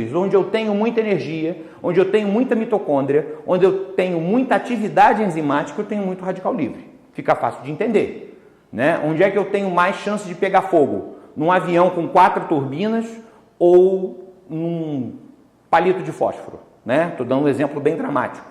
livres, onde eu tenho muita energia, onde eu tenho muita mitocôndria, onde eu tenho muita atividade enzimática, eu tenho muito radical livre. Fica fácil de entender, né? Onde é que eu tenho mais chance de pegar fogo? Num avião com 4 turbinas ou num palito de fósforo, né? Estou dando um exemplo bem dramático.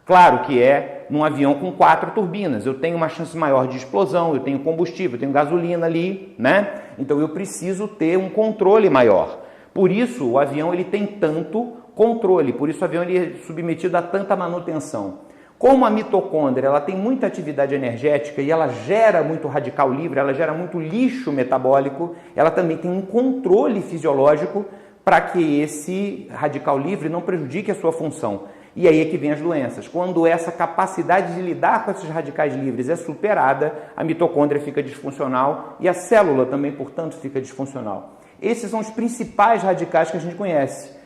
Claro que é num avião com 4 turbinas, eu tenho uma chance maior de explosão, eu tenho combustível, eu tenho gasolina ali, né? Então eu preciso ter um controle maior. Por isso o avião ele tem tanto controle, por isso o avião ele é submetido a tanta manutenção. Como a mitocôndria ela tem muita atividade energética e ela gera muito radical livre, ela gera muito lixo metabólico, ela também tem um controle fisiológico para que esse radical livre não prejudique a sua função. E aí é que vem as doenças. Quando essa capacidade de lidar com esses radicais livres é superada, a mitocôndria fica disfuncional e a célula também, portanto, fica disfuncional. Esses são os principais radicais que a gente conhece.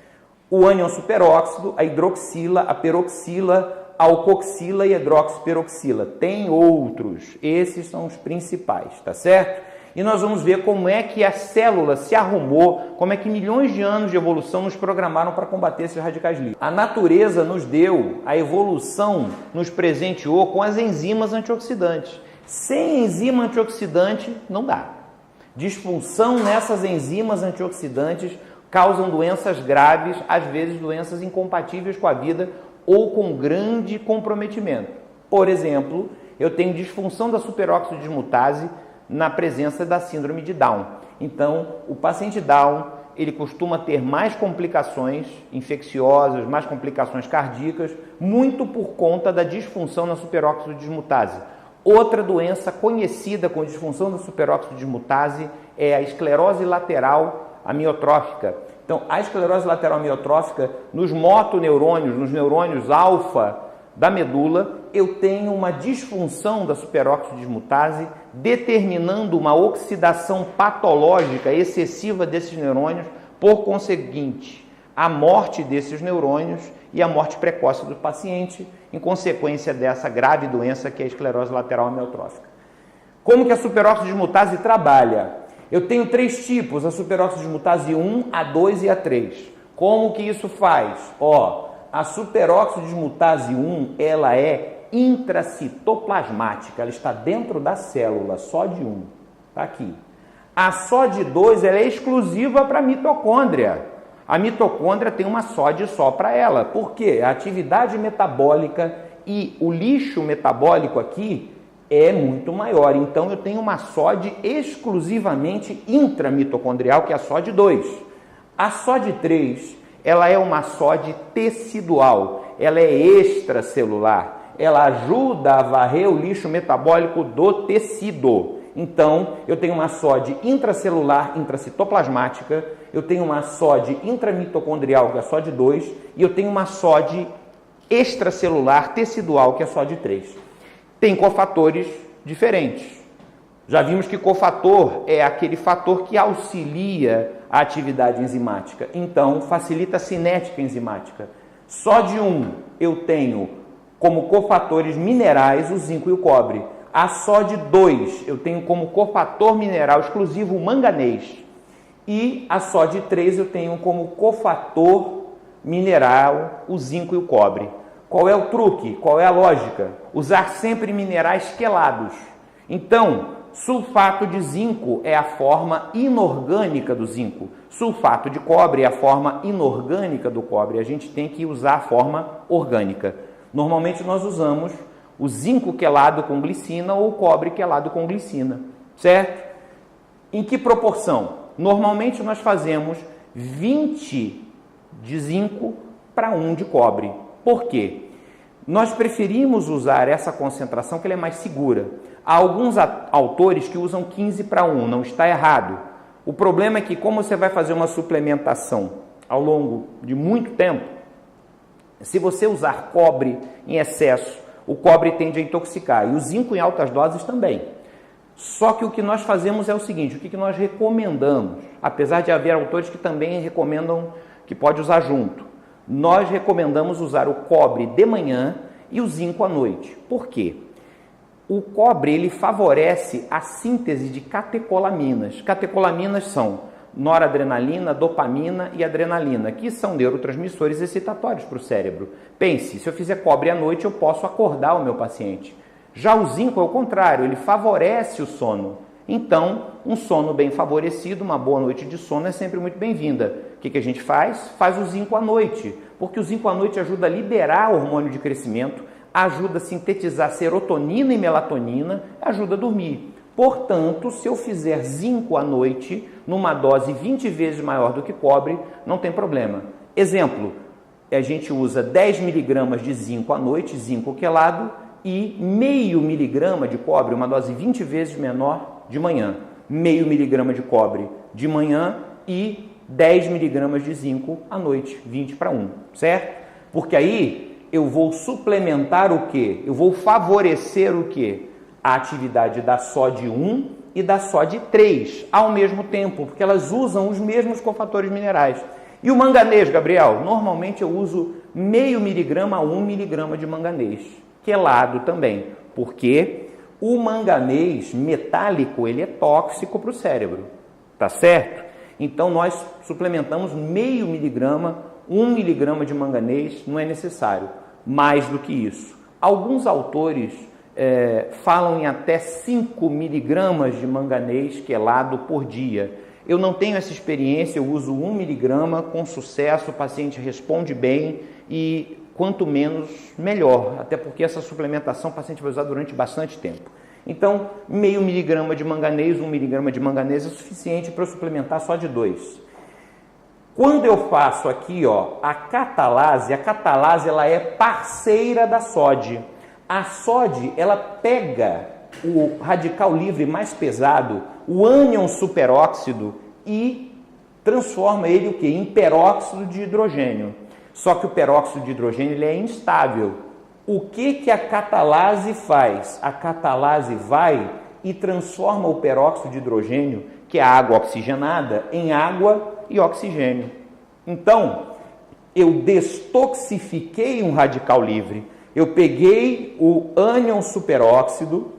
O ânion superóxido, a hidroxila, a peroxila, a alcoxila e a hidroxiperoxila. Tem outros, esses são os principais, tá certo? E nós vamos ver como é que a célula se arrumou, como é que milhões de anos de evolução nos programaram para combater esses radicais livres. A natureza nos deu, a evolução nos presenteou com as enzimas antioxidantes. Sem enzima antioxidante, não dá. Disfunção nessas enzimas antioxidantes causam doenças graves, às vezes doenças incompatíveis com a vida ou com grande comprometimento. Por exemplo, eu tenho disfunção da superóxido dismutase na presença da síndrome de Down. Então, o paciente Down, ele costuma ter mais complicações infecciosas, mais complicações cardíacas, muito por conta da disfunção na superóxido dismutase. Outra doença conhecida com disfunção da superóxido dismutase é a esclerose lateral amiotrófica. Então, a esclerose lateral amiotrófica, nos motoneurônios, nos neurônios alfa da medula, eu tenho uma disfunção da superóxido dismutase, determinando uma oxidação patológica excessiva desses neurônios, por conseguinte, a morte desses neurônios e a morte precoce do paciente, em consequência dessa grave doença que é a esclerose lateral amiotrófica. Como que a superóxido dismutase trabalha? Eu tenho 3 tipos, a superóxido dismutase 1, A2 e A3. Como que isso faz? A superóxido dismutase 1, ela é intracitoplasmática, ela está dentro da célula, só de 1, está aqui. A SOD 2, ela é exclusiva para a mitocôndria. A mitocôndria tem uma SOD só para ela. Por quê? A atividade metabólica e o lixo metabólico aqui é muito maior. Então, eu tenho uma SOD exclusivamente intramitocondrial, que é a SOD 2. A SOD 3, ela é uma SOD tecidual, ela é extracelular. Ela ajuda a varrer o lixo metabólico do tecido. Então, eu tenho uma SOD intracelular, intracitoplasmática, eu tenho uma SOD intramitocondrial, que é a SOD 2, e eu tenho uma SOD extracelular tecidual, que é a SOD 3. Tem cofatores diferentes. Já vimos que cofator é aquele fator que auxilia a atividade enzimática. Então, facilita a cinética enzimática. SOD 1, eu tenho como cofatores minerais o zinco e o cobre. A SOD 2, eu tenho como cofator mineral exclusivo o manganês. E a SOD 3, eu tenho como cofator mineral o zinco e o cobre. Qual é o truque? Qual é a lógica? Usar sempre minerais quelados. Então, sulfato de zinco é a forma inorgânica do zinco. Sulfato de cobre é a forma inorgânica do cobre. A gente tem que usar a forma orgânica. Normalmente nós usamos o zinco quelado com glicina ou o cobre quelado com glicina, certo? Em que proporção? Normalmente nós fazemos 20 de zinco para 1 de cobre. Por quê? Nós preferimos usar essa concentração que ela é mais segura. Há alguns autores que usam 15 para 1, não está errado. O problema é que, como você vai fazer uma suplementação ao longo de muito tempo, se você usar cobre em excesso, o cobre tende a intoxicar e o zinco em altas doses também. Só que o que nós fazemos é o seguinte, o que nós recomendamos, apesar de haver autores que também recomendam que pode usar junto, nós recomendamos usar o cobre de manhã e o zinco à noite. Por quê? O cobre ele favorece a síntese de catecolaminas. Catecolaminas são noradrenalina, dopamina e adrenalina, que são neurotransmissores excitatórios para o cérebro. Pense, se eu fizer cobre à noite, eu posso acordar o meu paciente. Já o zinco é o contrário, ele favorece o sono. Então, um sono bem favorecido, uma boa noite de sono é sempre muito bem-vinda. O que a gente faz? Faz o zinco à noite, porque o zinco à noite ajuda a liberar o hormônio de crescimento, ajuda a sintetizar serotonina e melatonina, ajuda a dormir. Portanto, se eu fizer zinco à noite, numa dose 20 vezes maior do que cobre, não tem problema. Exemplo, a gente usa 10 miligramas de zinco à noite, zinco quelado, e meio miligrama de cobre, uma dose 20 vezes menor, de manhã. Meio miligrama de cobre de manhã e 10 miligramas de zinco à noite, 20 para 1, certo? Porque aí eu vou suplementar o quê? Eu vou favorecer o quê? A atividade da SOD1 e da SOD3 ao mesmo tempo, porque elas usam os mesmos cofatores minerais. E o manganês, Gabriel? Normalmente eu uso meio miligrama a 1 miligrama de manganês, quelado também, porque o manganês metálico, ele é tóxico para o cérebro, tá certo? Então nós suplementamos meio miligrama, 1 miligrama de manganês, não é necessário, mais do que isso. Alguns autores falam em até 5 miligramas de manganês quelado por dia. Eu não tenho essa experiência, eu uso 1 miligrama com sucesso, o paciente responde bem e quanto menos, melhor, até porque essa suplementação o paciente vai usar durante bastante tempo. Então, meio miligrama de manganês, 1 miligrama de manganês é suficiente para eu suplementar só de 2. Quando eu faço aqui, ó, a catalase ela é parceira da SOD. A SOD, ela pega o radical livre mais pesado, o ânion superóxido, e transforma ele o quê? Em peróxido de hidrogênio. Só que o peróxido de hidrogênio ele é instável. O que a catalase faz? A catalase vai e transforma o peróxido de hidrogênio, que é a água oxigenada, em água e oxigênio. Então, eu destoxifiquei um radical livre. Eu peguei o ânion superóxido,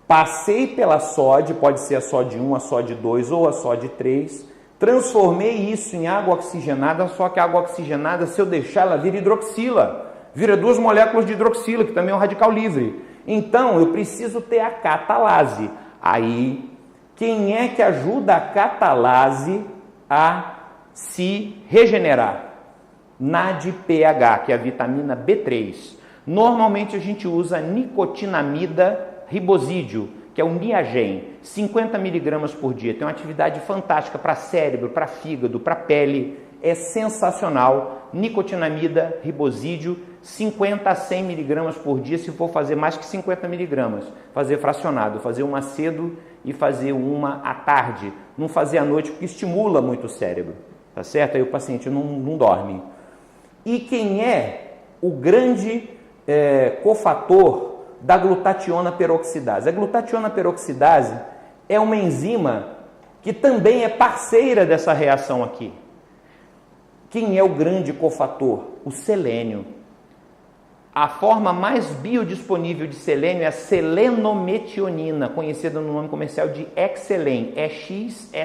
passei pela SOD, pode ser a SOD1, a SOD2 ou a SOD3, transformei isso em água oxigenada, só que a água oxigenada, se eu deixar, ela vira hidroxila. Vira 2 moléculas de hidroxila, que também é um radical livre. Então, eu preciso ter a catalase. Aí, quem é que ajuda a catalase a se regenerar? NADPH, que é a vitamina B3. Normalmente a gente usa nicotinamida ribosídeo, que é o Niagen, 50 miligramas por dia. Tem uma atividade fantástica para cérebro, para fígado, para pele. É sensacional. Nicotinamida ribosídeo, 50 a 100 miligramas por dia, se for fazer mais que 50 miligramas. Fazer fracionado, fazer uma cedo e fazer uma à tarde. Não fazer à noite, porque estimula muito o cérebro, tá certo? Aí o paciente não dorme. E quem é o grande cofator da glutationa peroxidase? A glutationa peroxidase é uma enzima que também é parceira dessa reação aqui. Quem é o grande cofator? O selênio. A forma mais biodisponível de selênio é a selenometionina, conhecida no nome comercial de Exelen. É XSELEN,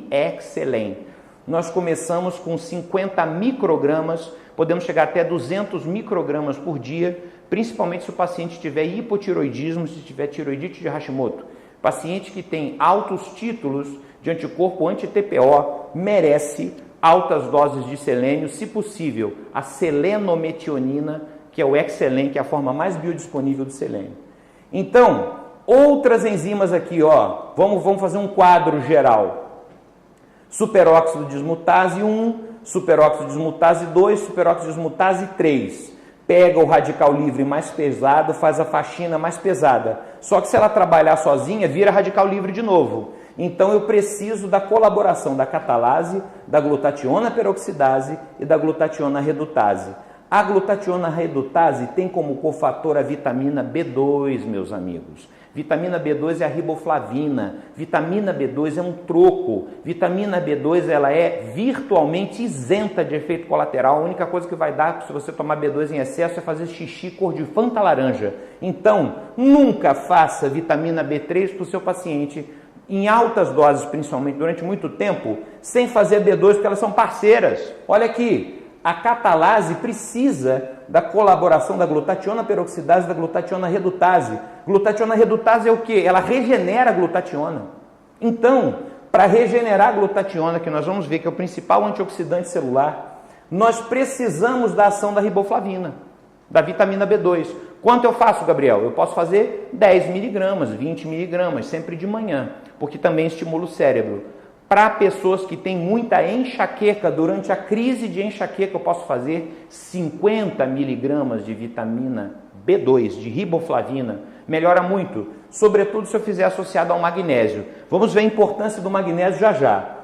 Exelen. Nós começamos com 50 microgramas, podemos chegar até 200 microgramas por dia, principalmente se o paciente tiver hipotiroidismo, se tiver tiroidite de Hashimoto. Paciente que tem altos títulos de anticorpo anti-TPO merece altas doses de selênio, se possível, a selenometionina, que é o Exelen, que é a forma mais biodisponível do selênio. Então, outras enzimas aqui, ó, vamos fazer um quadro geral. Superóxido dismutase 1, superóxido dismutase 2, superóxido dismutase 3. Pega o radical livre mais pesado, faz a faxina mais pesada. Só que se ela trabalhar sozinha, vira radical livre de novo. Então eu preciso da colaboração da catalase, da glutationa peroxidase e da glutationa redutase. A glutationa redutase tem como cofator a vitamina B2, meus amigos. Vitamina B2 é a riboflavina. Vitamina B2 é um troco. Vitamina B2 ela é virtualmente isenta de efeito colateral. A única coisa que vai dar se você tomar B2 em excesso é fazer xixi cor de Fanta laranja. Então, nunca faça vitamina B3 para o seu paciente em altas doses, principalmente durante muito tempo, sem fazer D2, porque elas são parceiras. Olha aqui, a catalase precisa da colaboração da glutationa peroxidase e da glutationa redutase. Glutationa redutase é o quê? Ela regenera a glutationa. Então, para regenerar a glutationa, que nós vamos ver que é o principal antioxidante celular, nós precisamos da ação da riboflavina, da vitamina B2. Quanto eu faço, Gabriel? Eu posso fazer 10 miligramas, 20 miligramas, sempre de manhã, porque também estimula o cérebro. Para pessoas que têm muita enxaqueca, durante a crise de enxaqueca, eu posso fazer 50 miligramas de vitamina B2, de riboflavina. Melhora muito, sobretudo se eu fizer associado ao magnésio. Vamos ver a importância do magnésio já já.